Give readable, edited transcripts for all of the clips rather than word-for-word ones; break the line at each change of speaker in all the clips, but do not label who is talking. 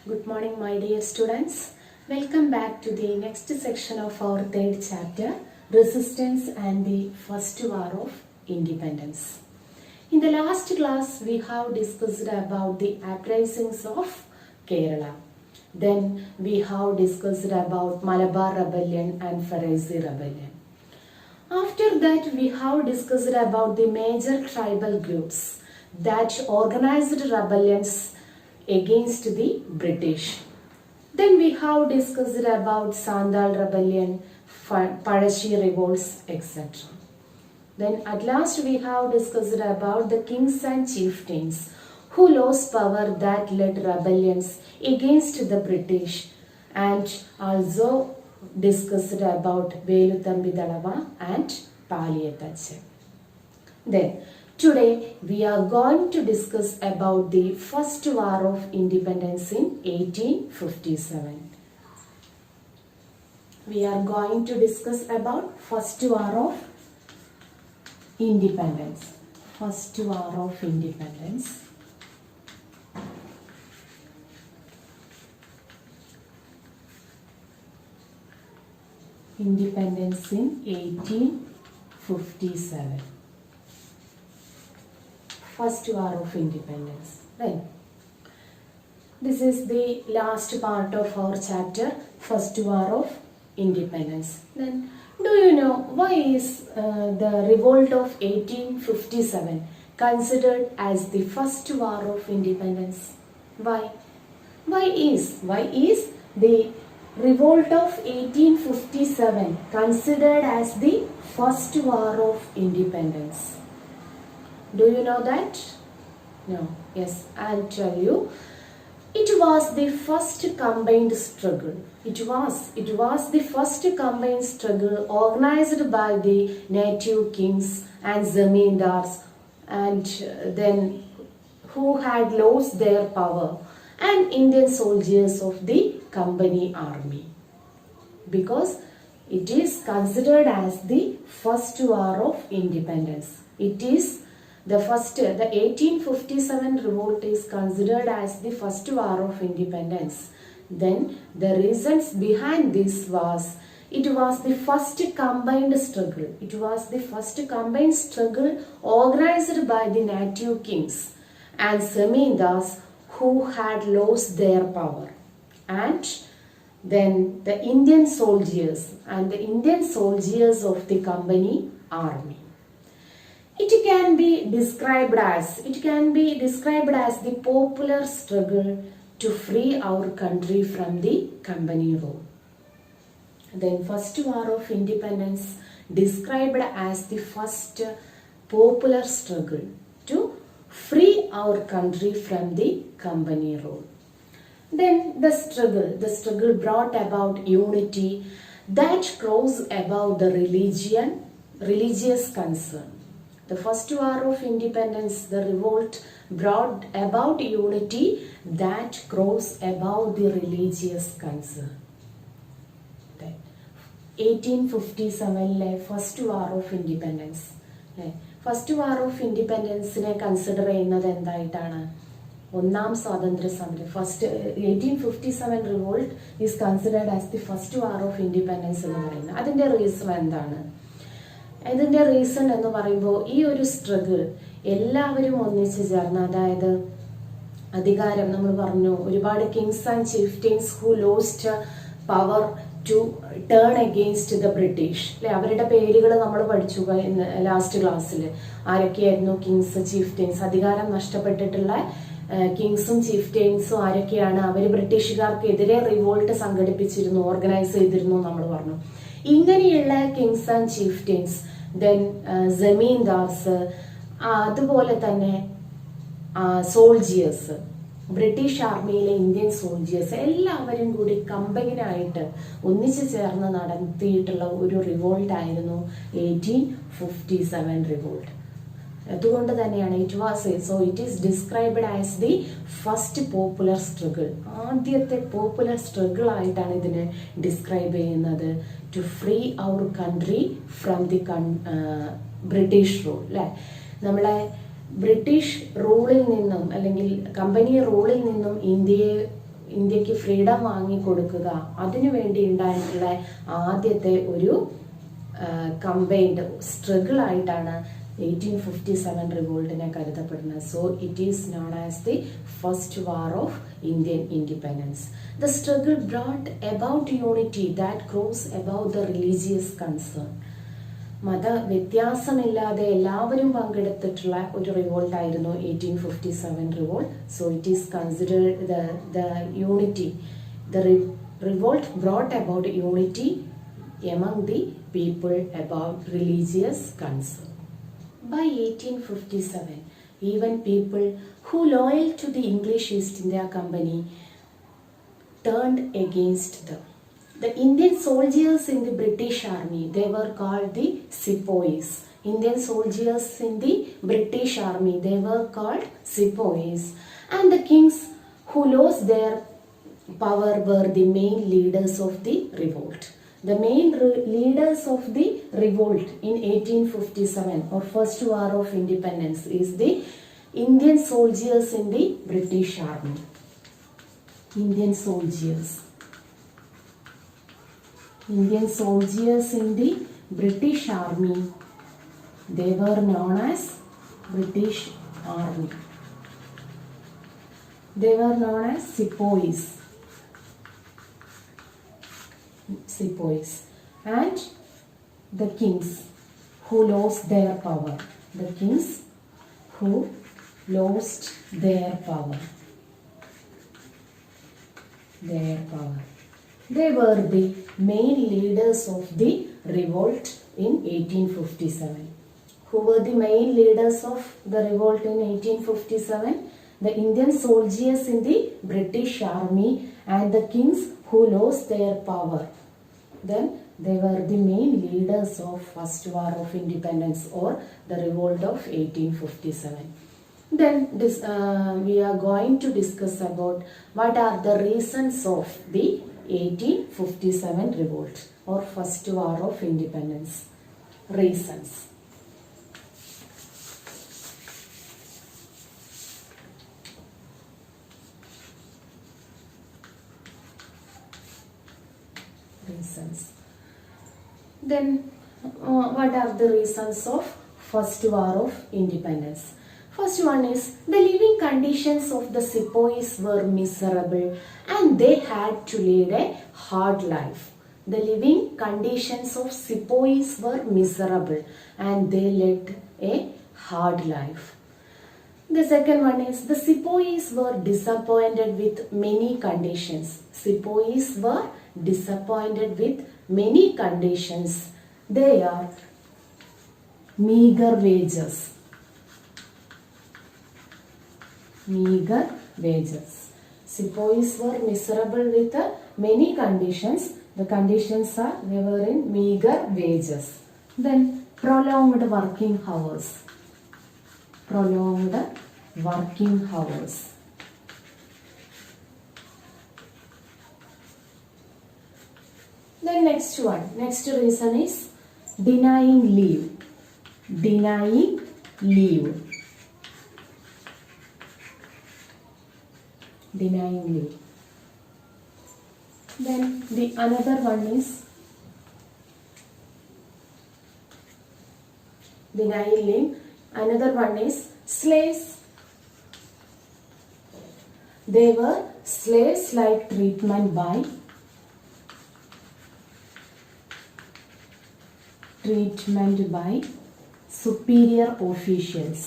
Good morning, my dear students. Welcome back to the next section of our third chapter, Resistance and the First War of Independence. In the last class, we have discussed about the uprisings of Kerala. Then we have discussed about Malabar Rebellion and Ferozzi Rebellion. After that, we have discussed about the major tribal groups that organized rebellions against the British. Then we have discussed about Sandal Rebellion, Padashi revolts, etc. Then at last we have discussed about the kings and chieftains who lost power that led rebellions against the British, and also discussed about Veluthambi Dalava and Paliyathache. Then today we are going to discuss about the First War of Independence in 1857. We are going to discuss about First War of Independence. First War of Independence. Independence in 1857. First War of Independence. Then, this is the last part of our chapter, First War of Independence. Then, do you know why is the revolt of 1857 considered as the First War of Independence? Why? Why is the revolt of 1857 considered as the First War of Independence? Do you know that? No. Yes, I'll tell you. It was the first combined struggle. It was the first combined struggle organized by the native kings and zamindars, and then who had lost their power, and Indian soldiers of the company army. Because it is considered as the First War of Independence. It is the 1857 revolt is considered as the First War of Independence. Then the reasons behind this was, it was the first combined struggle. It was the first combined struggle organized by the native kings and zamindars who had lost their power, and then the Indian soldiers and the Indian soldiers of the company army. It can be described as the popular struggle to free our country from the company rule. Then First War of Independence described as the first popular struggle to free our country from the company rule. Then the struggle brought about unity that grows above the religious concern. The First War of Independence, the revolt, brought about unity that grows above the religious concern. 1857 First War of Independence. First War of Independence consider ചെയ്യുന്നത് എന്തായിട്ടാണ്? ഒന്നാം സ്വാതന്ത്ര്യ സമരം. First 1857 revolt is considered as the First War of Independence എന്ന് പറയുന്നത്. അതിന്റെ reason എന്താണ്? ഇതിൻ്റെ reason എന്ന് പറയുമ്പോൾ, ഈ ഒരു സ്ട്രഗിൾ എല്ലാവരും ഒന്നിച്ചു ചേർന്ന്, അതായത് അധികാരം, നമ്മൾ പറഞ്ഞു ഒരുപാട് kings and chieftains who lost power to turn against the British, അല്ലെ? അവരുടെ പേരുകൾ നമ്മൾ പഠിച്ചു ലാസ്റ്റ് ക്ലാസ്സിൽ. ആരൊക്കെയായിരുന്നു കിങ്സ്, ചീഫ്റ്റെയിൻസ്? അധികാരം നഷ്ടപ്പെട്ടിട്ടുള്ള കിങ്സും ചീഫ്റ്റെയിൻസും ആരൊക്കെയാണ്? അവർ ബ്രിട്ടീഷുകാർക്കെതിരെ റിവോൾട്ട് സംഘടിപ്പിച്ചിരുന്നു, ഓർഗനൈസ് ചെയ്തിരുന്നു നമ്മൾ പറഞ്ഞു. ഇങ്ങനെയുള്ള കിങ്സ് ആൻഡ് ചീഫ്റ്റെയിൻസ്, ദെൻ ജമീന്ദാർസ്, അതുപോലെ തന്നെ സോൾജിയേഴ്സ്, ബ്രിട്ടീഷ് ആർമിയിലെ ഇന്ത്യൻ സോൾജിയേഴ്സ് എല്ലാവരും കൂടി കമ്പൈനായിട്ട് ഒന്നിച്ചു ചേർന്ന് നടത്തിയിട്ടുള്ള ഒരു റിവോൾട്ട് ആയിരുന്നു 1857 റിവോൾട്ട്. അതുകൊണ്ട് തന്നെയാണ് it is described as the first popular struggle. ആദ്യത്തെ പോപ്പുലർ സ്ട്രഗിൾ ആയിട്ടാണ് ഇതിനെ ഡിസ്ക്രൈബ് ചെയ്യുന്നത്. To free our country from the British rule, അല്ലെ? നമ്മളെ ബ്രിട്ടീഷ് റൂളിൽ നിന്നും അല്ലെങ്കിൽ കമ്പനി റൂളിൽ നിന്നും ഇന്ത്യയെ ഇന്ത്യക്ക് ഫ്രീഡം വാങ്ങിക്കൊടുക്കുക, അതിനു വേണ്ടി ഉണ്ടായിട്ടുള്ള ആദ്യത്തെ ഒരു കമ്പൈൻഡ് സ്ട്രഗിൾ ആയിട്ടാണ് 1857 റിവോൾട്ടിനെ കരുതപ്പെടുന്നത്. So it is known as the first war of Indian independence. The struggle brought about unity that cross about the religious concern. മത വ്യത്യാസമില്ലാതെ എല്ലാവരും പങ്കെടുത്തിട്ടുള്ള ഒരു റിവോൾട്ട് ആയിരുന്നു 1857 revolt. So it is considered the unity. The revolt brought about unity among the people about religious concern. By 1857, even people who loyal to the English East India Company turned against them. The Indian soldiers in the British Army, they were called the Sepoys. Indian soldiers in the British Army, they were called Sepoys. And the kings who lost their power were the main leaders of the revolt. The main leaders of the revolt in 1857 or first war of independence is the Indian soldiers in the British Army. Indian soldiers in the British Army, they were known as British Army. They were known as Sepoys. And the kings who lost their power. The kings who lost their power. They were the main leaders of the revolt in 1857. Who were the main leaders of the revolt in 1857? The Indian soldiers in the British Army and the kings who lost their power. Then they were the main leaders of first war of independence or the revolt of 1857. Then we are going to discuss about what are the reasons of the 1857 revolt or first war of independence. Reasons. Then what are the reasons of first war of independence? First one is the living conditions of the sepoys were miserable and they had to lead a hard life. The living conditions of sepoys were miserable and they led a hard life. The second one is the sepoys were disappointed with many conditions. Sepoys were disappointed with many conditions. They are meager wages. Sepoys were miserable with many conditions. The conditions are they were in meager wages. Then prolonged working hours. Then next reason is denying leave. Then the another one is denying leave. Another one is slaves. They were slaves-like treatment by superior officials.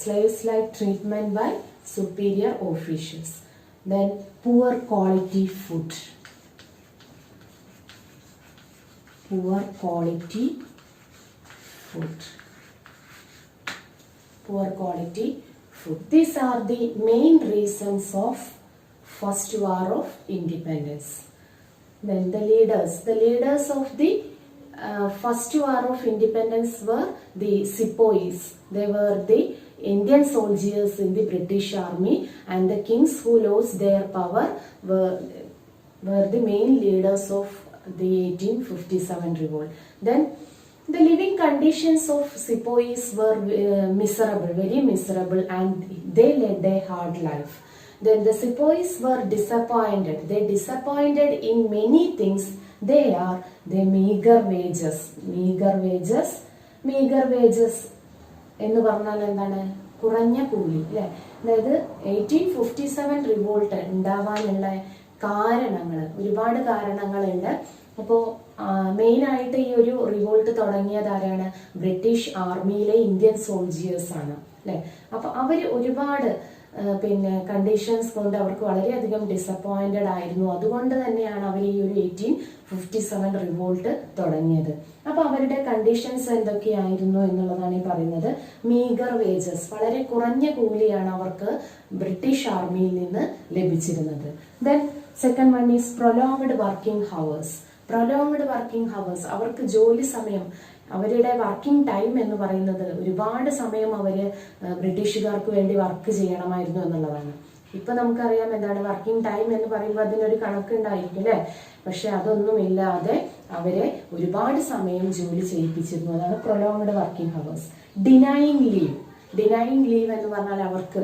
Slaves-like treatment by superior officials. Then poor quality food. These are the main reasons of first war of independence. Then the leaders of the first war of independence were the sepoys. They were the Indian soldiers in the British Army, and the kings who lost their power were the main leaders of the 1857 revolt. Then The living conditions of sepoys were miserable, very miserable, and they led a hard life. Then the sepoys were disappointed. They disappointed in many things. They are the meager wages. Meager wages എന്ന് പറഞ്ഞാൽ എന്താണ്? കുറഞ്ഞ കൂലി അല്ലെ. അതായത് 1857 revolt ഉണ്ടാവാനുള്ള കാരണങ്ങൾ, ഒരുപാട് കാരണങ്ങളുണ്ട്. അപ്പോൾ മെയിനായിട്ട് ഈ ഒരു റിവോൾട്ട് തുടങ്ങിയത് ആരാണ്? ബ്രിട്ടീഷ് ആർമിയിലെ ഇന്ത്യൻ സോൾജിയേഴ്സ് ആണ് അല്ലെ. അപ്പൊ അവര് ഒരുപാട് കണ്ടീഷൻസ് കൊണ്ട് അവർക്ക് വളരെയധികം ഡിസപ്പോയിന്റഡ് ആയിരുന്നു. അതുകൊണ്ട് തന്നെയാണ് അവർ ഈ ഒരു 1857 റിവോൾട്ട് തുടങ്ങിയത്. അപ്പൊ അവരുടെ കണ്ടീഷൻസ് എന്തൊക്കെയായിരുന്നു എന്നുള്ളതാണ് ഈ പറയുന്നത്. മീഗർ വേജസ്, വളരെ കുറഞ്ഞ കൂലിയാണ് അവർക്ക് ബ്രിട്ടീഷ് ആർമിയിൽ നിന്ന് ലഭിച്ചിരുന്നത്. Then second one is prolonged working hours. Prolonged working hours, അവർക്ക് ജോലി സമയം, അവരുടെ വർക്കിംഗ് ടൈം എന്ന് പറയുന്നത് ഒരുപാട് സമയം അവര് ബ്രിട്ടീഷുകാർക്ക് വേണ്ടി വർക്ക് ചെയ്യണമായിരുന്നു എന്നുള്ളതാണ്. ഇപ്പൊ നമുക്കറിയാം എന്താണ് വർക്കിംഗ് ടൈം എന്ന് പറയുമ്പോൾ അതിനൊരു കണക്കുണ്ടായിരിക്കും അല്ലെ. പക്ഷെ അതൊന്നും ഇല്ലാതെ അവരെ ഒരുപാട് സമയം ജോലി ചെയ്യിപ്പിച്ചിരുന്നു. അതാണ് പ്രൊലോങ്ഡ് വർക്കിംഗ് ഹവേഴ്സ്. ഡിനൈയിങ് ലീവ് എന്ന് പറഞ്ഞാൽ അവർക്ക്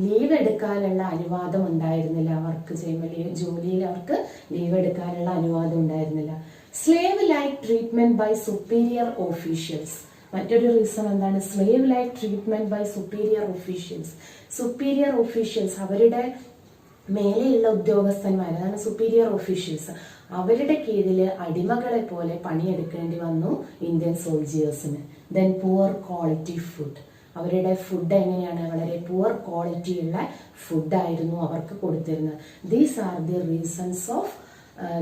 ലീവ് എടുക്കാനുള്ള അനുവാദം ഉണ്ടായിരുന്നില്ല. വർക്ക് ചെയ്യുമ്പോൾ ജോലിയിൽ അവർക്ക് ലീവ് എടുക്കാനുള്ള അനുവാദം ഉണ്ടായിരുന്നില്ല. Slave like treatment by superior officials. മറ്റൊരു റീസൺ എന്താണ്? Slave like treatment by superior officials. Superior officials, അവരുടെ മേലെയുള്ള ഉദ്യോഗസ്ഥന്മാർ, അതാണ് സുപ്പീരിയർ ഓഫീഷ്യൽസ്. അവരുടെ കീഴില് അടിമകളെ പോലെ പണിയെടുക്കേണ്ടി വന്നു ഇന്ത്യൻ സോൾജിയേഴ്സിന്. ദെൻ പുവർ ക്വാളിറ്റി ഫുഡ്, അവരുടെ ഫുഡ് എങ്ങനെയാണ്? വളരെ പുവർ ക്വാളിറ്റി ഉള്ള ഫുഡായിരുന്നു അവർക്ക് കൊടുത്തിരുന്നത്. These are the reasons of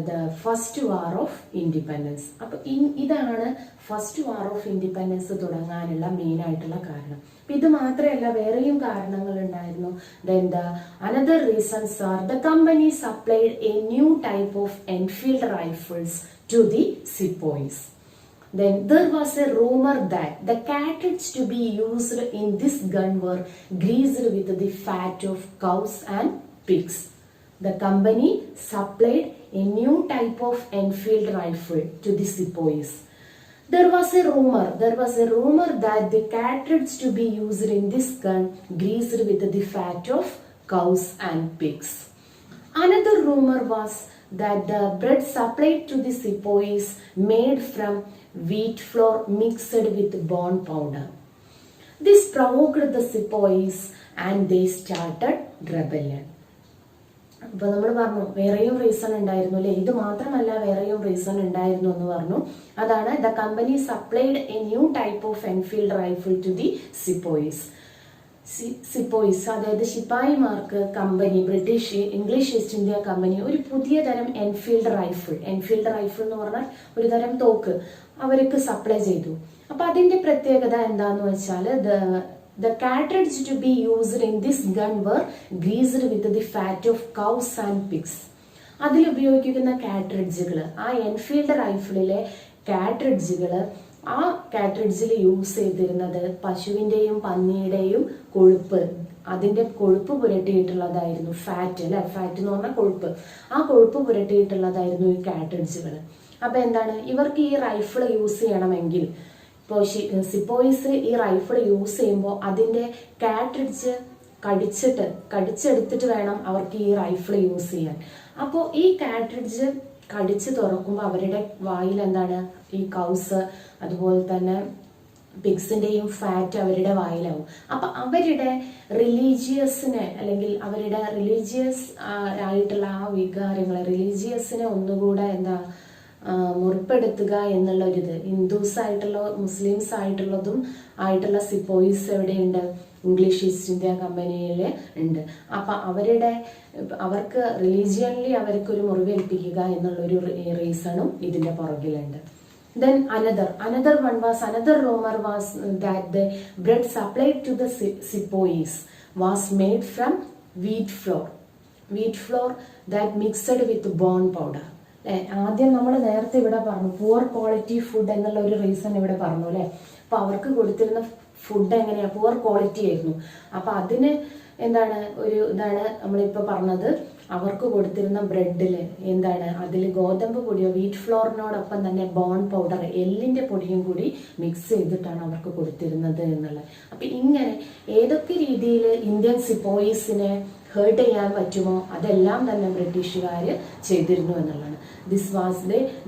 the first war of independence. അപ്പൊ ഇതാണ് ഫസ്റ്റ് വാർ ഓഫ് ഇൻഡിപെൻഡൻസ് തുടങ്ങാനുള്ള മെയിൻ ആയിട്ടുള്ള കാരണം. ഇത് മാത്രമല്ല, വേറെയും കാരണങ്ങൾ ഉണ്ടായിരുന്നു. Then the another reasons are the company supplied a new type of Enfield rifles to the sepoys. Then there was a rumor that the cartridge to be used in this gun were greased with the fat of cows and pigs. The company supplied a new type of Enfield rifle to the sepoys. There was a rumor that the cartridge to be used in this gun greased with the fat of cows and pigs. Another rumor was that the bread supplied to the sepoys made from wheat flour mixed with bone powder. This provoked the sepoys and they started rebellion. അപ്പൊ നമ്മൾ പറഞ്ഞു വേറെയും reason ഉണ്ടായിരുന്നു അല്ലെ. ഇത് മാത്രമല്ല, വേറെയും reason ഉണ്ടായിരുന്നു എന്ന് പറഞ്ഞു. അതാണ് the company supplied a new type of Enfield rifle to the sepoys. Sepoys അതായത് ശിപ്പായിമാർക്ക് company, English East India company ഒരു പുതിയ തരം എൻഫീൽഡ് റൈഫിൾ എന്ന് പറഞ്ഞാൽ ഒരു തരം തോക്ക് അവർക്ക് സപ്ലൈ ചെയ്തു. അപ്പൊ അതിന്റെ പ്രത്യേകത എന്താന്ന് വെച്ചാൽ the cartridge to be used in this gun were greased with the fat of cows and pigs. അതിൽ ഉപയോഗിക്കുന്ന കാട്രിഡ്ജുകൾ, ആ എൻഫീൽഡ് റൈഫിളിലെ കാട്രിഡ്ജുകൾ, ആ കാട്രിഡ്ജിൽ യൂസ് ചെയ്തിരുന്നത് പശുവിന്റെയും പന്നിയുടെയും കൊഴുപ്പ്, അതിന്റെ കൊഴുപ്പ് പുരട്ടിയിട്ടുള്ളതായിരുന്നു. ഫാറ്റ് അല്ലെ, ഫാറ്റ് എന്ന് പറഞ്ഞാൽ കൊഴുപ്പ്. ആ കൊഴുപ്പ് പുരട്ടിയിട്ടുള്ളതായിരുന്നു ഈ കാട്രിഡ്ജുകൾ. അപ്പൊ എന്താണ്, ഇവർക്ക് ഈ റൈഫിൾ യൂസ് ചെയ്യണമെങ്കിൽ, ഇപ്പോൾ സിപ്പോയിസ് ഈ റൈഫിൾ യൂസ് ചെയ്യുമ്പോൾ അതിന്റെ കാട്രിഡ്ജ് കടിച്ചെടുത്തിട്ട് വേണം അവർക്ക് ഈ റൈഫിൾ യൂസ് ചെയ്യാൻ. അപ്പോൾ ഈ കാട്രിഡ്ജ് കടിച്ച് തുറക്കുമ്പോൾ അവരുടെ വായിൽ എന്താണ്, ഈ കൗസ് അതുപോലെ തന്നെ പിഗ്സിന്റെയും ഫാറ്റ് അവരുടെ വായിലാവും. അപ്പൊ അവരുടെ റിലീജിയസിനെ അല്ലെങ്കിൽ അവരുടെ റിലീജിയസ് ആയിട്ടുള്ള ആ വികാരങ്ങളെ, റിലീജിയസിനെ ഒന്നുകൂടെ മുറിപ്പെടുത്തുക എന്നുള്ള ഒരിത്, ഹിന്ദുസ് ആയിട്ടുള്ള മുസ്ലിംസ് ആയിട്ടുള്ള സിപ്പോയിസ് എവിടെയുണ്ട്? ഇംഗ്ലീഷ് ഈസ്റ്റ് ഇന്ത്യ കമ്പനിയിൽ ഉണ്ട്. അപ്പൊ അവർക്ക് റിലീജിയൻലി അവർക്കൊരു മുറിവേൽപ്പിക്കുക എന്നുള്ളൊരു റീസണും ഇതിന്റെ പുറകിലുണ്ട്. Then another rumor was that the bread supplied to the sepoys was made from wheat flour that mixed with bone powder. ആദ്യം നമ്മൾ നേരത്തെ ഇവിടെ പറഞ്ഞു പുവർ ക്വാളിറ്റി ഫുഡ് എന്നുള്ള ഒരു റീസൺ ഇവിടെ പറഞ്ഞു അല്ലെ. അപ്പൊ അവർക്ക് കൊടുത്തിരുന്ന ഫുഡ് എങ്ങനെയാ? പുവർ ക്വാളിറ്റി ആയിരുന്നു. അപ്പൊ അതിന് എന്താണ് ഇതാണ് നമ്മളിപ്പോ പറഞ്ഞത്. അവർക്ക് കൊടുത്തിരുന്ന ബ്രെഡിൽ എന്താണ് അതിൽ ഗോതമ്പ് പൊടിയോ വീറ്റ് ഫ്ലോറിനോടൊപ്പം തന്നെ ബോൺ പൗഡർ എല്ലിൻ്റെ പൊടിയും കൂടി മിക്സ് ചെയ്തിട്ടാണ് അവർക്ക് കൊടുത്തിരുന്നത് എന്നുള്ളത്. അപ്പം ഇങ്ങനെ ഏതൊക്കെ രീതിയിൽ ഇന്ത്യൻ സിപ്പോയിസിനെ ഹേർട്ട് ചെയ്യാൻ പറ്റുമോ അതെല്ലാം തന്നെ ബ്രിട്ടീഷുകാർ ചെയ്തിരുന്നു എന്നുള്ളതാണ്.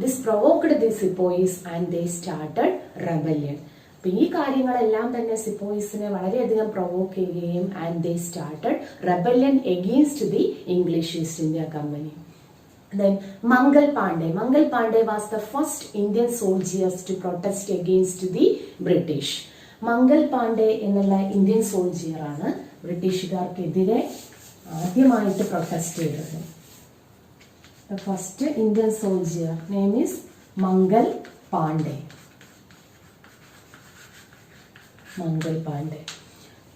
This provoked the sepoys and they started rebellion. അപ്പം ഈ കാര്യങ്ങളെല്ലാം തന്നെ സിപ്പോയിസിനെ വളരെയധികം പ്രൊവോക്ക് ചെയ്യുകയും and they started rebellion against the English East India company. Then Mangal Pandey was the first Indian soldiers to protest against the British. Mangal Pandey എന്നുള്ള Indian സോൾജിയറാണ് ബ്രിട്ടീഷുകാർക്കെതിരെ ആദ്യമായിട്ട് പ്രൊട്ടസ്റ്റ് ചെയ്തത്. The first Indian soldier name is Mangal Pandey.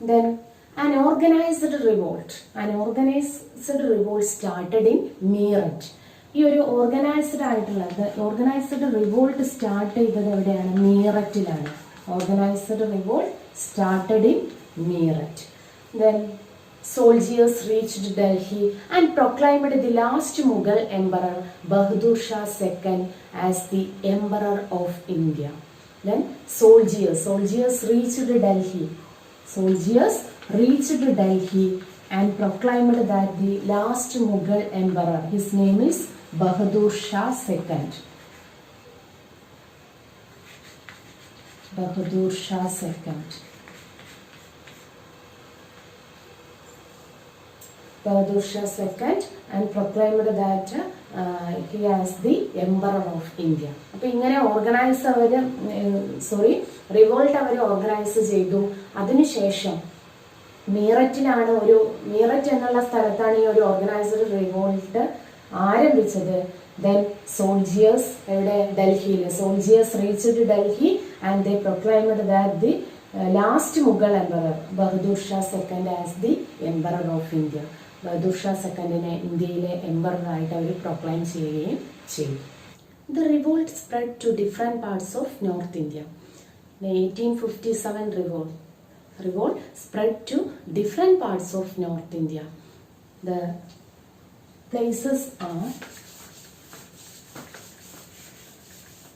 Then an organized revolt started in Meerut. ഈ ഒരു organised revolt start ചെയ്തത് എവിടെയാണ്? മീററ്റിലാണ്. Organised revolt started in Meerut. Then soldiers reached Delhi and proclaimed the last Mughal emperor Bahadur Shah II as the emperor of India. Then soldiers reached Delhi and proclaimed that the last Mughal emperor, his name is Bahadur Shah II. Bahadur Shah II. Bahadur Shah II and proclaimed that he as the emperor of India. അപ്പോൾ ഇങ്ങനെ revolt അവർ organise ചെയ്തു. അതിനുശേഷം മീററ്റ് എന്നുള്ള സ്ഥലത്താണ് ഈ ഒരു organised revolt ആരംഭിച്ചത്. Then soldiers ഡൽഹിയിൽ reached Delhi and they proclaimed that the last Mughal emperor Bahadur Shah second as the emperor of India. Bahadur Shah സെക്കൻഡിനെ ഇന്ത്യയിലെ എംപററായിട്ട് അവർ പ്രൊക്ലൈം ചെയ്യുകയും ചെയ്തു. The revolt spread to different parts of North India. The 1857 revolt spread to different parts of North India. The places are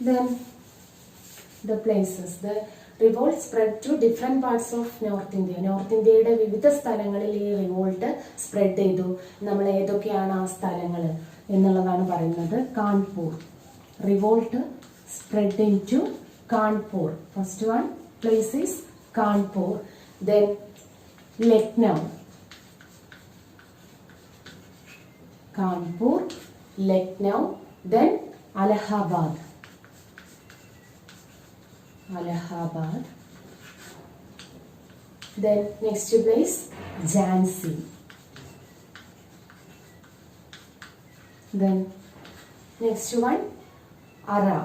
the revolt spread to different parts of North India. North Indiaയുടെ വിവിധ സ്ഥലങ്ങളിൽ ഈ revolt spread ചെയ്തു. നമ്മൾ ഏതൊക്കെയാണ് ആ സ്ഥലങ്ങൾ എന്നുള്ളതാണ് പറയുന്നത്. Kanpur. Revolt spread into Kanpur. First one place is Kanpur. Then Lucknow. Kanpur, Lucknow. Then Allahabad. Then next place Jhansi. Then next one Ara.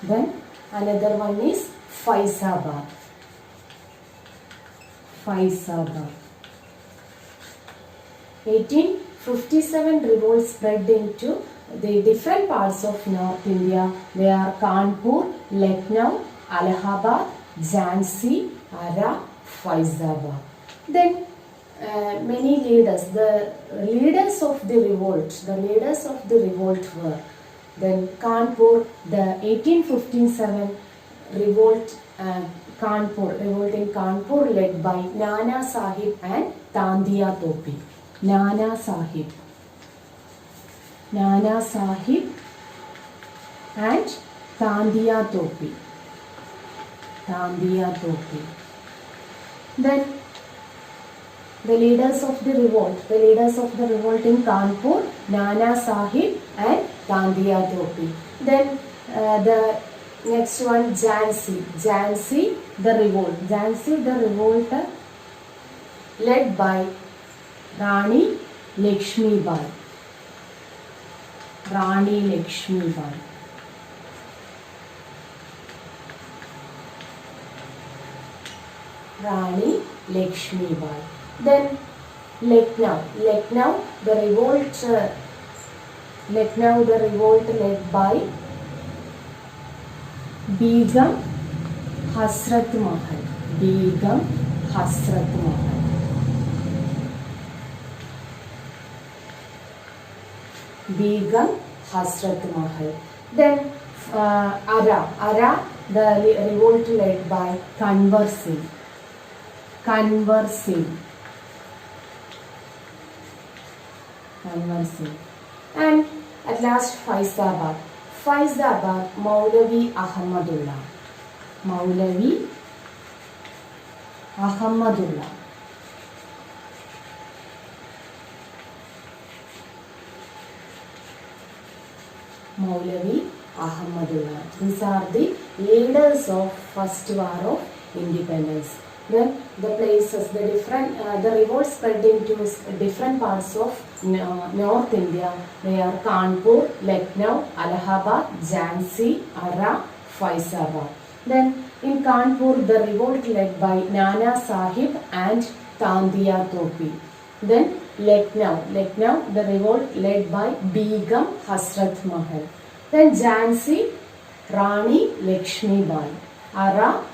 Then another one is Faizabad. 1857 revolt spread into the different parts of North India. They are Kanpur, Lucknow, Allahabad, Jhansi, Ara, Faizabad. Then many leaders, the leaders of the revolt were then Kanpur, the 1857 revolt in Kanpur led by Nana Sahib and Tandiya Topi. Nana Sahib and Tandiya Topi. Then the leaders of the revolt in Kanpur, Nana Sahib and Tandiya Topi. Then the next one Jhansi the revolt led by Rani Lakshmibai. Then Lucknow the revolt led by Begum Hasrat Mahal. Begum Hasrat Mahal. Then Ara, the revolt led by Kanwar Singh. Kanwar Singh. And at last Faizabad. Maulavi Ahmadullah. Maulavi Ahmadullah. These are the leaders of first war of independence. Then the places, the revolt spread into different parts of North India. They are Kanpur, Lucknow, Allahabad, Jhansi, Ara, Faizabad. Then in Kanpur, the revolt led by Nana Sahib and Tandiya Topi. Then Lucknow, the revolt led by Begum Hasrat Mahal. Then Jhansi, Rani Lakshmi Bai. Ara,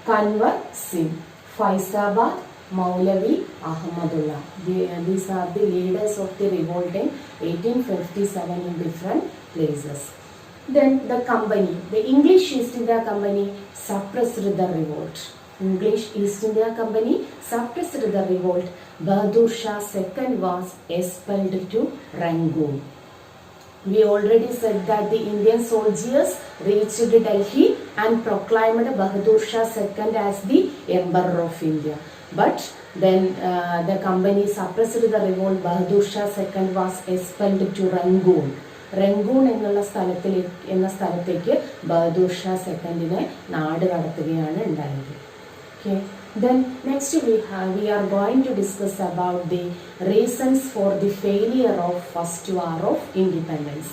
Kanwar Singh. Faizabad, Maulavi Ahmadullah. These are the leaders of the revolt in 1857 in different places. Then the company, the English East India Company suppressed the revolt. Bahadur Shah II was expelled to Rangoon. We already said that the Indian soldiers reached Delhi and proclaimed Bahadur Shah II as the Emperor of India. But then the company suppressed the revolt. Bahadur Shah II was expelled to Rangoon. Rangoon എന്നുള്ള സ്ഥലത്തേക്ക് ബഹദൂർ ഷാ സെക്കൻഡിനെ നാട് കടത്തുകയാണ് ഉണ്ടായത്. Okay. Then next we are going to discuss about the reasons for the failure of first war of independence.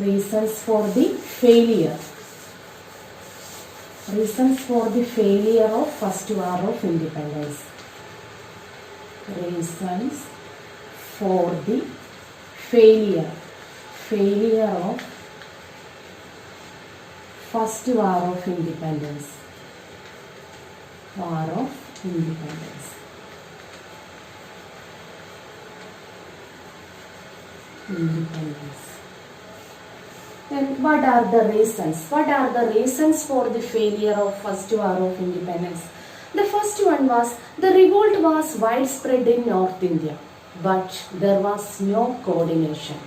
Reasons for the failure of first war of independence. Reasons for the failure of first war of independence. Then what are the reasons? For the failure of first war of independence? The first one was the revolt was widespread in North India, but there was no coordination.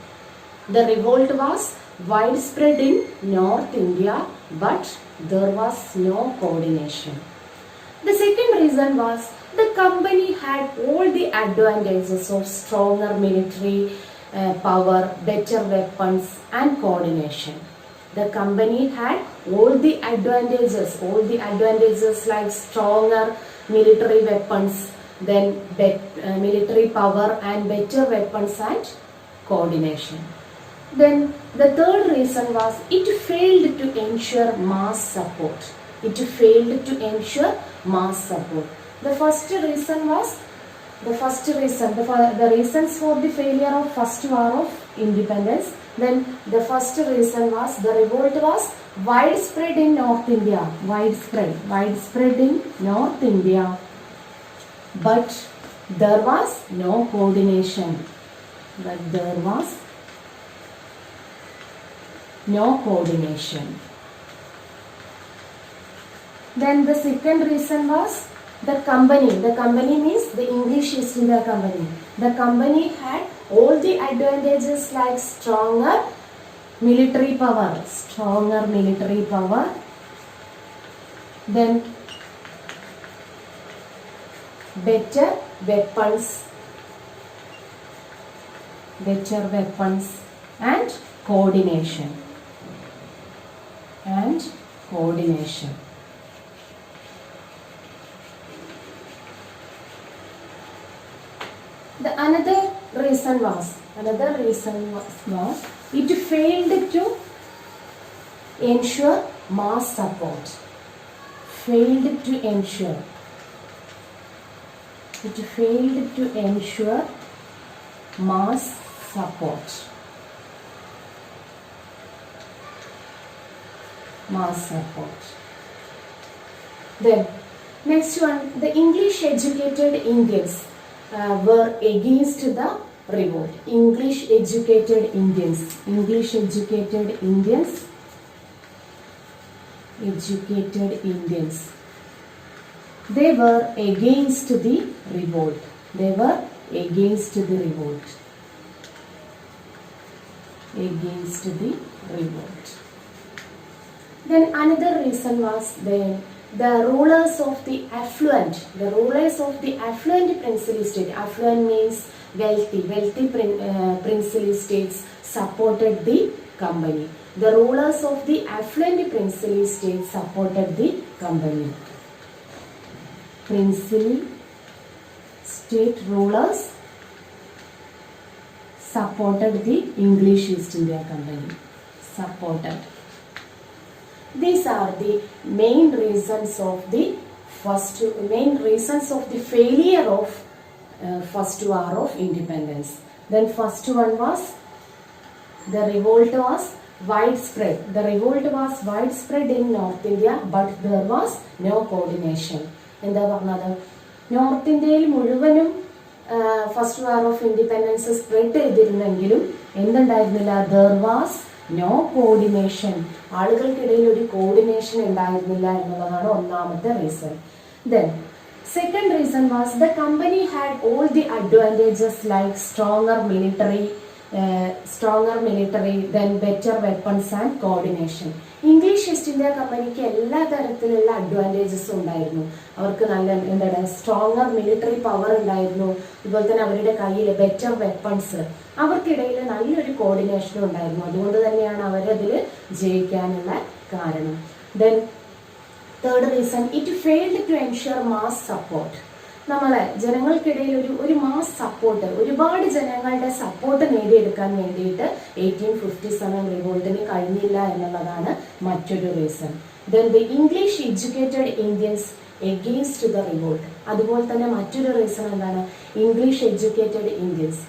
The revolt was widespread in North India, but there was no coordination. The second reason was the company had all the advantages of stronger military power, better weapons and coordination. The company had all the advantages like stronger military weapons, then military power and better weapons and coordination. Then the third reason was it failed to ensure mass support. The reasons for the failure of first war of independence. Then the first reason was the revolt was widespread in North India. But there was no coordination. Then the second reason was the company means the English East India Company. The company had all the advantages like stronger military power, then better weapons and coordination. Another reason was it failed to ensure mass support. Then next one, the English educated Indians were against the revolt. English educated Indians. English educated Indians. Educated Indians. They were against the revolt. They were against the revolt. Against the revolt. Then another reason was the rulers of the affluent princely state. Affluent means wealthy princely states supported the company. The rulers of the affluent princely states supported the company. Princely state rulers supported the English East India Company. Supported. These are the main reasons of the failure of first war of independence. Then first one was the revolt was widespread. The revolt was widespread in North India, but there was no coordination. എന്താ പറഞ്ഞത്? North ഇന്ത്യയിൽ മുഴുവനും first war of independence spread ചെയ്തിരുന്നെങ്കിലും എന്തുണ്ടായിരുന്നില്ല? There was no coordination. ആളുകൾക്കിടയിൽ ഒരു coordination ഉണ്ടായിരുന്നില്ല എന്നുള്ളതാണ് ഒന്നാമത്തെ reason. Then second reason was the company had all the advantages like stronger military, then better weapons and coordination. English East India കമ്പനിക്ക് എല്ലാ തരത്തിലുള്ള അഡ്വാൻറ്റേജസും ഉണ്ടായിരുന്നു. അവർക്ക് നല്ല സ്ട്രോങ്ങർ മിലിറ്ററി പവർ ഉണ്ടായിരുന്നു. അതുപോലെ തന്നെ അവരുടെ കയ്യിൽ ബെറ്റർ വെപ്പൺസ്, അവർക്കിടയിൽ നല്ലൊരു കോർഡിനേഷനും ഉണ്ടായിരുന്നു. അതുകൊണ്ട് തന്നെയാണ് അവരതിൽ ജയിക്കാനുള്ള കാരണം. Then third reason, it failed to ensure mass support. നമ്മളെ ജനങ്ങൾക്കിടയിൽ ഒരു മാസ് സപ്പോർട്ട്, ഒരുപാട് ജനങ്ങളുടെ സപ്പോർട്ട് നേടിയെടുക്കാൻ വേണ്ടിയിട്ട് 1857 റിവോൾട്ടിന് കഴിഞ്ഞില്ല എന്നുള്ളതാണ് മറ്റൊരു reason. Then the English educated Indians against the revolt. അതുപോലെ തന്നെ മറ്റൊരു റീസൺ എന്താണ്? English educated Indians,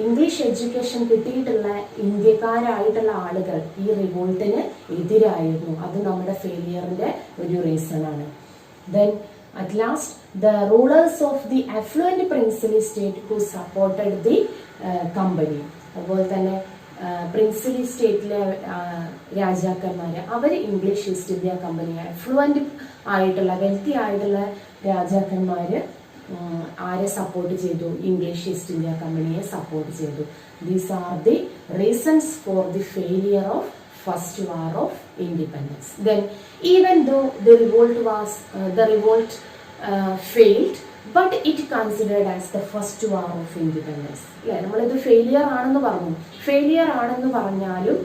English education കിട്ടിയിട്ടുള്ള ഇന്ത്യക്കാരായിട്ടുള്ള ആളുകൾ ഈ റിവോൾട്ടിന് എതിരായിരുന്നു. അത് നമ്മുടെ ഫെയിലിയറിന്റെ ഒരു റീസൺ ആണ്. Then at last the rulers of the affluent princely state who supported the company. അതുപോലെ തന്നെ പ്രിൻസിലി സ്റ്റേറ്റിലെ രാജാക്കന്മാര് അവർ English East India company, affluent ആയിട്ടുള്ള വെൽത്തി ആയിട്ടുള്ള രാജാക്കന്മാര് ആരെ സപ്പോർട്ട് ചെയ്തു? ഇംഗ്ലീഷ് ഈസ്റ്റ് ഇന്ത്യ കമ്പനിയെ സപ്പോർട്ട് ചെയ്തു. These are the reasons for the failure of first war of independence. Then even though the revolt failed, but it considered as the first war of independence. നമ്മളിത് failure ആണെന്ന് പറഞ്ഞു. Failure ആണെന്ന് പറഞ്ഞാലും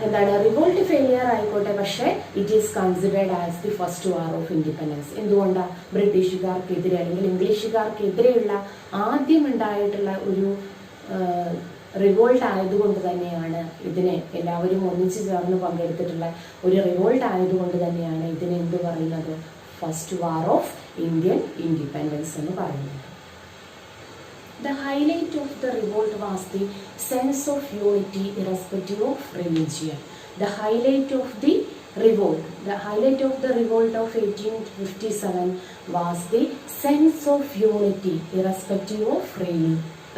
എന്താണ്, revolt failure ആയിക്കോട്ടെ, പക്ഷേ it is considered as the first war of independence. എന്തുകൊണ്ടാണ്? ബ്രിട്ടീഷുകാർക്കെതിരെ അല്ലെങ്കിൽ ഇംഗ്ലീഷുകാർക്കെതിരെയുള്ള ആദ്യം ഉണ്ടായിട്ടുള്ള ഒരു റിവോൾട്ട് ആയതുകൊണ്ട് തന്നെയാണ് ഇതിനെ എല്ലാവരും ഒന്നിച്ചു ചേർന്ന് പങ്കെടുത്തിട്ടുള്ള ഒരു റിവോൾട്ട് ആയതുകൊണ്ട് തന്നെയാണ് ഇതിനെ എന്ത് പറയുന്നത്? First war of Indian independence എന്ന് പറയുന്നത്. The highlight of the revolt was the sense of unity irrespective of religion. The highlight of the revolt of 1857 was the sense of unity irrespective of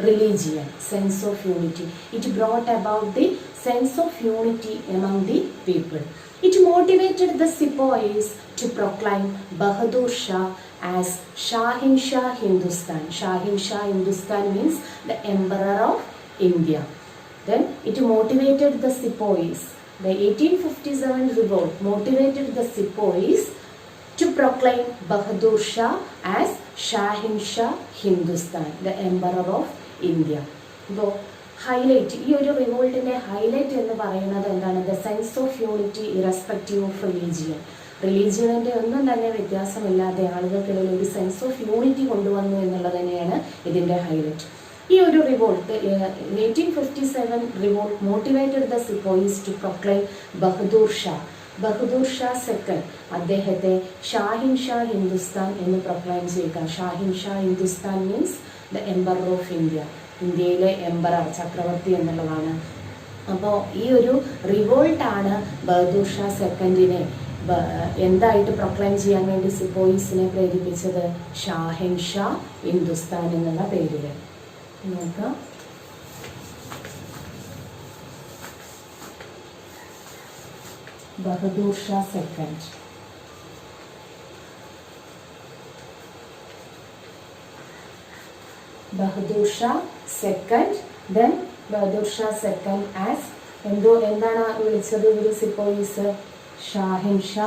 religion. Sense of unity. It brought about the sense of unity among the people. It motivated the sepoys to proclaim Bahadur Shah as Shahin Shah Hindustan. Shahin Shah Hindustan means the Emperor of India. Then it motivated the sepoys. The 1857 revolt motivated the sepoys to proclaim Bahadur Shah as Shahin Shah Hindustan, the Emperor of India. So, highlight, ഈ ഒരു റിവോൾട്ടിന്റെ highlight എന്ന് പറയുന്നത് എന്താണ്? The sense of unity irrespective of റിലീജിയനിന്റെ ഒന്നും തന്നെ വ്യത്യാസമില്ലാതെ ആളുകൾക്കിടയിൽ ഒരു സെൻസ് ഓഫ് യൂണിറ്റി കൊണ്ടുവന്നു എന്നുള്ളത് തന്നെയാണ് ഇതിന്റെ ഹൈലൈറ്റ്. ഈ ഒരു revolt 1857 revolt motivated the sepoys to proclaim Bahadur Shah second, അദ്ദേഹത്തെ ഷാഹിൻ ഷാ ഹിന്ദുസ്ഥാൻ എന്ന് പ്രൊക്ലെയിം ചെയ്യുക. ഷാഹിൻ ഷാ Hindustan means the emperor of India, ഇന്ത്യയിലെ എംപറർ, ചക്രവർത്തി എന്നുള്ളതാണ്. അപ്പോൾ ഈ ഒരു റിവോൾട്ടാണ് ബഹദൂർ ഷാ സെക്കൻഡിനെ എന്തായിട്ട് പ്രൊക്ലെയിം ചെയ്യാൻ വേണ്ടി സിപ്പോയിസിനെ പ്രേരിപ്പിച്ചത്? ഷാഹിൻ ഷാ ഹിന്ദുസ്ഥാൻ എന്നുള്ള പേരിൽ. നോക്കാം. Bahadur Shah II. Bahadur Shah II. Then Bahadur Shah II as എന്താണ് വിളിച്ചത് ഇവർ സിപ്പോയിസ്? ഷാഹിൻഷാ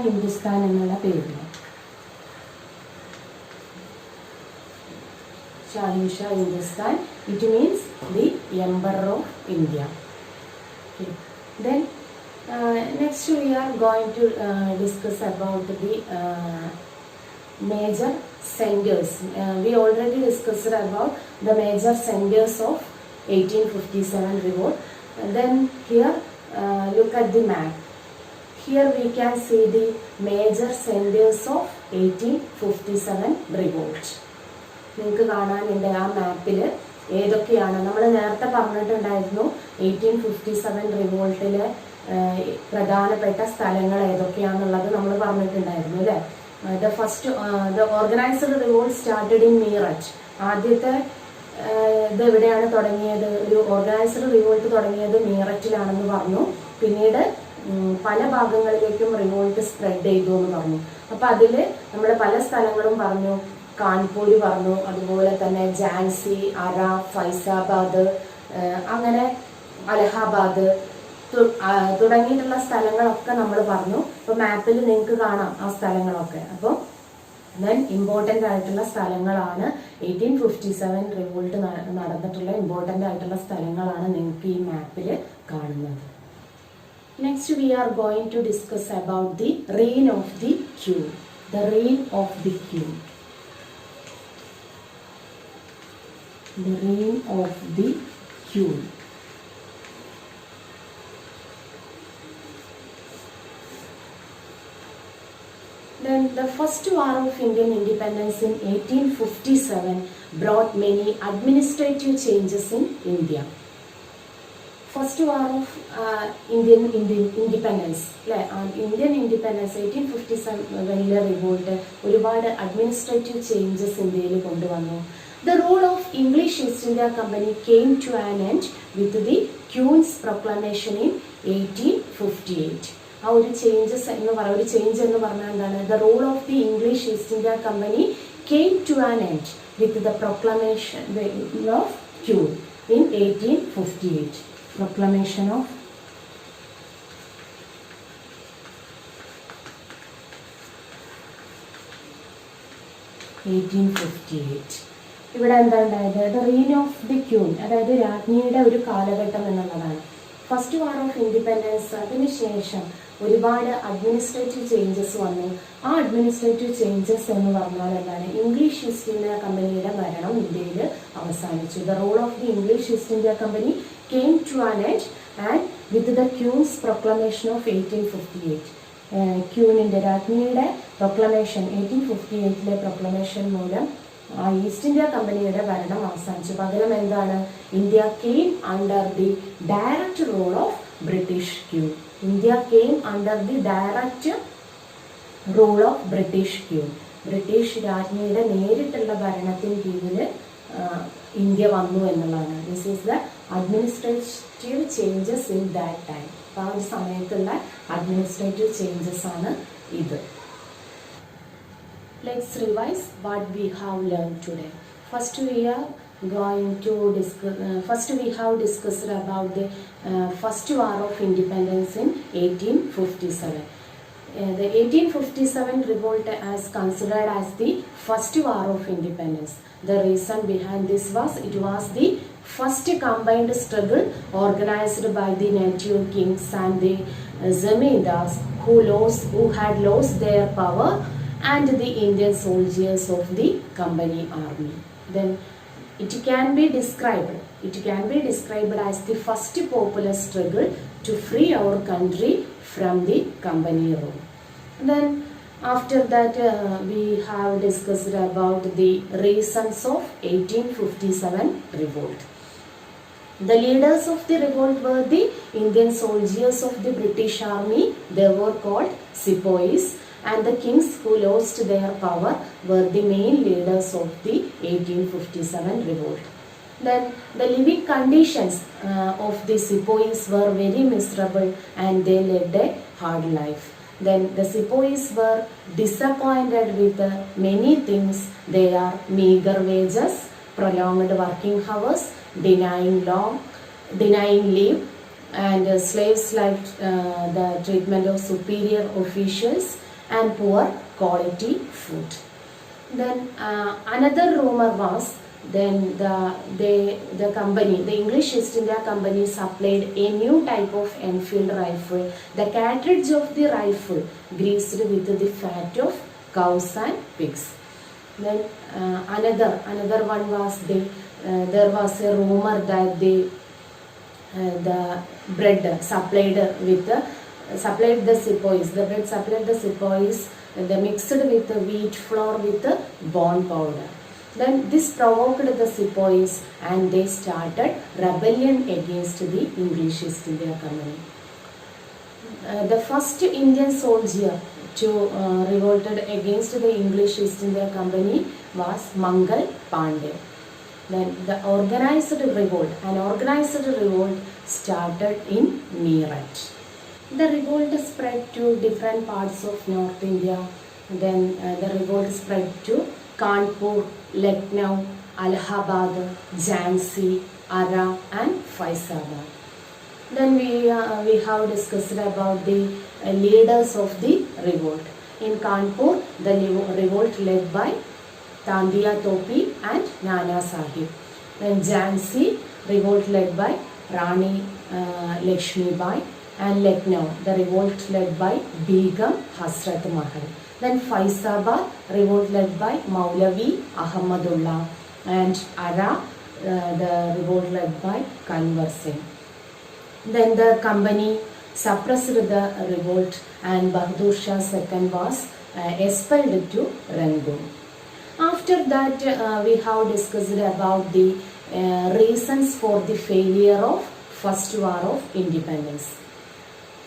ഹിന്ദുസ്ഥാൻ എന്നുള്ള പേരിൽ. ഷാഹിൻഷാ Hindustan, it means the Emperor of India. Okay. Then next we are going to discuss about the major centers. We already discussed about the major centers of 1857 revolt. And then here look at the map. Here we can see the major centers of 1857 revolt. നിങ്ങൾക്ക് കാണാനുണ്ട് ആ മാപ്പിൽ ഏതൊക്കെയാണ്. നമ്മൾ നേരത്തെ പറഞ്ഞിട്ടുണ്ടായിരുന്നു 1857 റിവോൾട്ടിലെ പ്രധാനപ്പെട്ട സ്ഥലങ്ങൾ ഏതൊക്കെയാണെന്നുള്ളത് നമ്മൾ പറഞ്ഞിട്ടുണ്ടായിരുന്നു അല്ലേ. the organized revolt started in Meerut. ആദ്യത്തെ ഇത് എവിടെയാണ് തുടങ്ങിയത്? ഒരു ഓർഗനൈസ്ഡ് റിവോൾട്ട് തുടങ്ങിയത് മീററ്റിലാണെന്ന് പറഞ്ഞു. പിന്നീട് പല ഭാഗങ്ങളിലേക്കും റിവോൾട്ട് സ്പ്രെഡ് ചെയ്തു എന്ന് പറഞ്ഞു. അപ്പം അതിൽ നമ്മൾ പല സ്ഥലങ്ങളും പറഞ്ഞു. കാൺപൂർ പറഞ്ഞു, അതുപോലെ തന്നെ ഝാൻസി, അര, ഫൈസാബാദ്, അങ്ങനെ അലഹാബാദ് തുടങ്ങിയിട്ടുള്ള സ്ഥലങ്ങളൊക്കെ നമ്മൾ പറഞ്ഞു. അപ്പോൾ മാപ്പിൽ നിങ്ങൾക്ക് കാണാം ആ സ്ഥലങ്ങളൊക്കെ. അപ്പോൾ ദെൻ ഇമ്പോർട്ടൻ്റ് ആയിട്ടുള്ള സ്ഥലങ്ങളാണ് 1857 റിവോൾട്ട് നടന്നിട്ടുള്ള ഇമ്പോർട്ടൻ്റ് ആയിട്ടുള്ള സ്ഥലങ്ങളാണ് നിങ്ങൾക്ക് ഈ മാപ്പിൽ കാണുന്നത്. Next we are going to discuss about the reign of the queen. The reign of the queen. The reign of the Queen. Then the first war of Indian independence in 1857 brought many administrative changes in India. First war of Indian independence അല്ലേ. Indian independence 1857 revolt ഒരുപാട് administrative changes ഇന്ത്യയിൽ കൊണ്ടുവന്നു. The rule of English East India Company came to an end with the Queen's proclamation in 1858. ആ ഒരു changes എന്ന് പറയുക, ഒരു change എന്ന് പറഞ്ഞാൽ എന്താണ്? The rule of the English East India Company came to an end with the proclamation of Queen in 1858. Proclamation of 1858. ഇവിടെ എന്താ ഉണ്ടായത്? The reign of the queen, അതായത് രാജ്ഞിയുടെ ഒരു കാലഘട്ടം എന്നുള്ളതാണ്. ഫസ്റ്റ് വാർ ഓഫ് ഇൻഡിപെൻഡൻസ്, അതിനുശേഷം ഒരുപാട് അഡ്മിനിസ്ട്രേറ്റീവ് ചേഞ്ചസ് വന്നു. ആ അഡ്മിനിസ്ട്രേറ്റീവ് ചേഞ്ചസ് എന്ന് പറഞ്ഞാൽ എന്താണ്? ഇംഗ്ലീഷ് ഈസ്റ്റ് ഇന്ത്യ കമ്പനിയുടെ ഭരണം ഇന്ത്യയിൽ അവസാനിച്ചു. The rule of the English East India Company came to an end and with the queen's proclamation of 1858. ക്യൂനിൻ്റെ രാജ്ഞിയുടെ പ്രൊക്ലമേഷൻ 1858 പ്രൊക്ലമേഷൻ മൂലം ആ ഈസ്റ്റ് ഇന്ത്യ കമ്പനിയുടെ ഭരണം അവസാനിച്ചു. പകരം എന്താണ്? India came under the direct rule of British queen. India came under the direct rule of British queen. British രാജ്ഞിയുടെ നേരിട്ടുള്ള ഭരണത്തിന് കീഴിൽ ഇന്ത്യ വന്നു എന്നുള്ളതാണ്. This is the administrative changes in that time. അപ്പോൾ ആ ഒരു സമയത്തുള്ള അഡ്മിനിസ്ട്രേറ്റീവ് ചേഞ്ചസ് ആണ് ഇത്. Let's revise what we have learned today. First we are going to discuss. First we have discussed about the first war of independence in 1857. The 1857 revolt is considered as the first war of independence. The reason behind this was it was the first combined struggle organized by the native kings and the zamindars who had lost their power and the Indian soldiers of the company army. Then it can be described as the first popular struggle to free our country from the company rule. Then after that we have discussed about the reasons of 1857 revolt. The leaders of the revolt were the Indian soldiers of the British army. They were called sepoys. and the kings who lost their power were the main leaders of the 1857 revolt. Then the living conditions of the sepoys were very miserable and they led a hard life. Then the sepoys were disappointed with many things. They are meager wages, prolonged working hours, denying leave, and slaves like the treatment of superior officials and poor quality food. Then another rumor was then the company, the English East India Company supplied a new type of Enfield rifle. The cartridge of the rifle greased with the fat of cows and pigs. Then another one was there was a rumor that the bread supplied the sepoys. The bread supplied the sepoys. They mixed with the wheat flour with the bone powder. Then this provoked the sepoys and they started rebellion against the English East India Company. The first Indian soldier to revolted against the English East India Company was Mangal Pandey. Then the organized revolt started in Meerut. The revolt spread to different parts of North India. Then the revolt spread to Kanpur, Lucknow, Allahabad, Jhansi, Ara and Faizabad. Then we have discussed about the leaders of the revolt. In Kanpur, the revolt led by Tandiya Topi and Nana Sahib. Then Jhansi, revolt led by Rani Lakshmi Bai, and Lucknow, the revolt led by Begum Hasrat Mahal. Then Faizabad, revolt led by Maulavi Ahmadullah, and Ara, the revolt led by Kanwar Singh. Then the company suppressed the revolt and Bahadur Shah II was expelled to Rangoon. After that, we have discussed about the reasons for the failure of First War of Independence.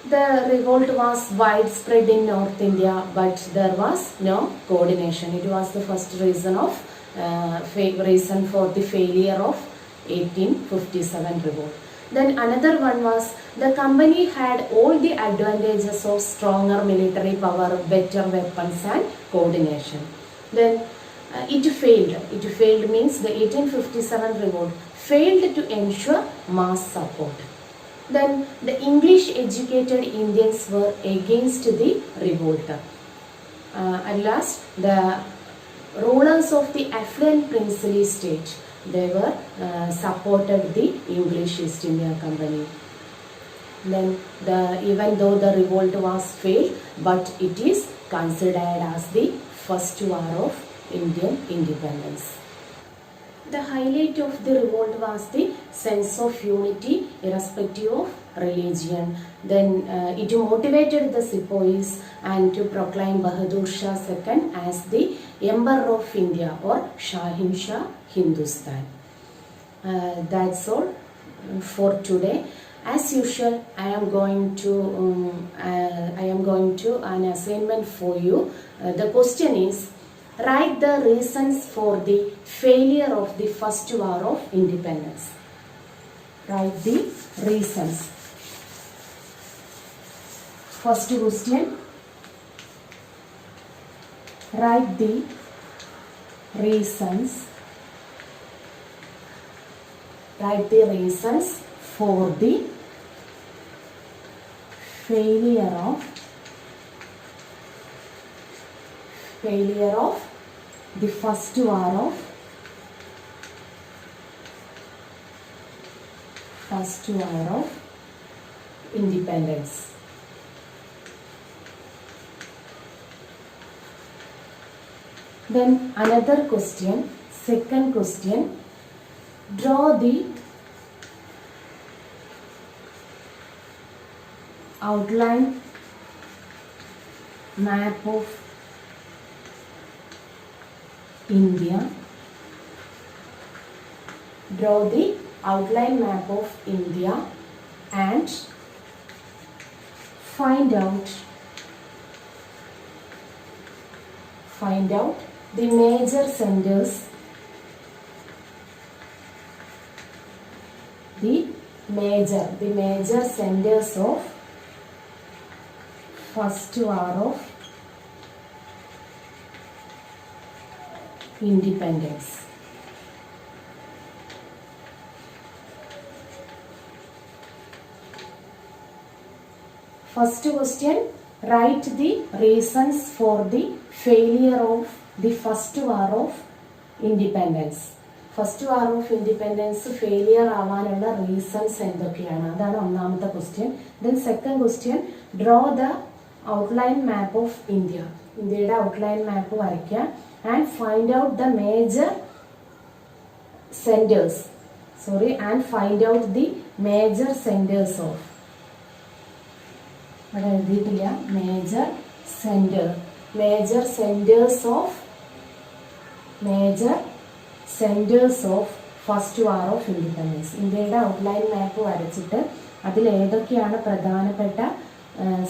The revolt was widespread in North India, but there was no coordination. It was the first reason for the failure of 1857 revolt. Then another one was the company had all the advantages of stronger military power, better weapons and coordination. Then it failed. It failed means the 1857 revolt failed to ensure mass support. Then the English educated Indians were against the revolt. At last, the rulers of the affluent princely state, they were supported the English East India Company. Then even though the revolt was failed, but it is considered as the first war of Indian independence. The highlight of the revolt was the sense of unity irrespective of religion. Then it motivated the sepoys and to proclaim Bahadur Shah II as the Emperor of India or Shahin Shah Hindustan. That's all for today. As usual, I am going to an assignment for you. The question is, write the reasons for the failure of the First War of Independence. Write the reasons. First question, write the reasons. Write the reasons for the failure of the First War of Independence. Then another question, second question, draw the outline map of India. Draw the outline map of India and find out find out the major centers, the major centers of first war of independence. First question, write the reasons for the failure of the first war of independence. First war of independence failure ആവാനുള്ള reasons എന്തൊക്കെയാണ്, അതാണ് ഒന്നാമത്തെ question. Then second question, draw the outline map of India. ഇന്ത്യയുടെ outline മാപ്പ് വരയ്ക്കുക. And find out the major centres and find out the major centres of, ഇവിടെ എഴുതിയിട്ടില്ല, major centres of first war of independence. ഇന്ത്യയുടെ outline മാപ്പ് വരച്ചിട്ട് അതിൽ ഏതൊക്കെയാണ് പ്രധാനപ്പെട്ട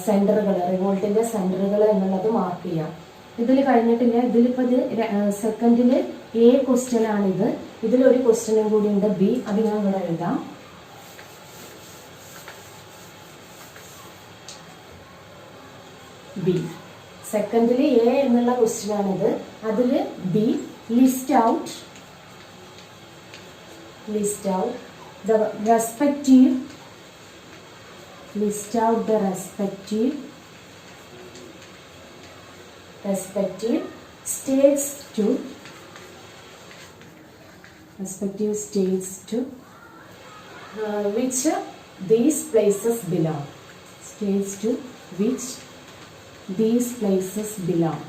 സെന്ററുകൾ, റിവോൾട്ടിന്റെ സെന്ററുകൾ എന്നുള്ളത് മാർക്ക് ചെയ്യാം. ഇതിൽ കഴിഞ്ഞിട്ടില്ല. ഇതിലിപ്പോൾ ഇത് സെക്കൻഡില് എ ക്വസ്റ്റ്യൻ ആണിത്. ഇതിലൊരു ക്വസ്റ്റ്യനും കൂടി ഉണ്ട് ബി, അത് ഞാൻ ഇവിടെ എഴുതാം. ബി സെക്കൻഡില് എ എന്നുള്ള ക്വസ്റ്റ്യൻ ആണിത്. അതില് B, list out the respective states to which these places belong. States to which these places belong.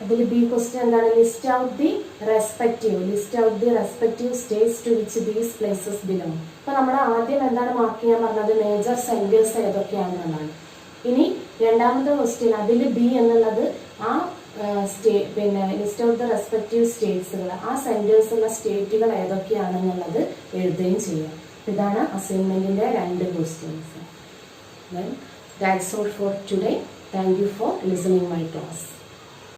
അതിൽ ബി ക്വസ്റ്റ്യൻ എന്താണ്, list out the respective states to which these places belong. അപ്പൊ നമ്മൾ ആദ്യം എന്താണ് mark ചെയ്യാൻ പറഞ്ഞത്, മേജർ സെന്റേഴ്സ് ഏതൊക്കെയാണെന്നുള്ളതാണ്. ഇനി രണ്ടാമത്തെ ക്വസ്റ്റ്യൻ അതിൽ ബി എന്നുള്ളത് ആ ലിസ്റ്റ് ഔട്ട് ദ റെസ്പെക്റ്റീവ് സ്റ്റേറ്റ്സുകൾ, ആ സെന്റേഴ്സ് ഉള്ള സ്റ്റേറ്റുകൾ ഏതൊക്കെയാണെന്നുള്ളത് എഴുതുകയും ചെയ്യാം. ഇതാണ് അസൈൻമെന്റിന്റെ രണ്ട് questions. That's all for today. Thank you for listening my class.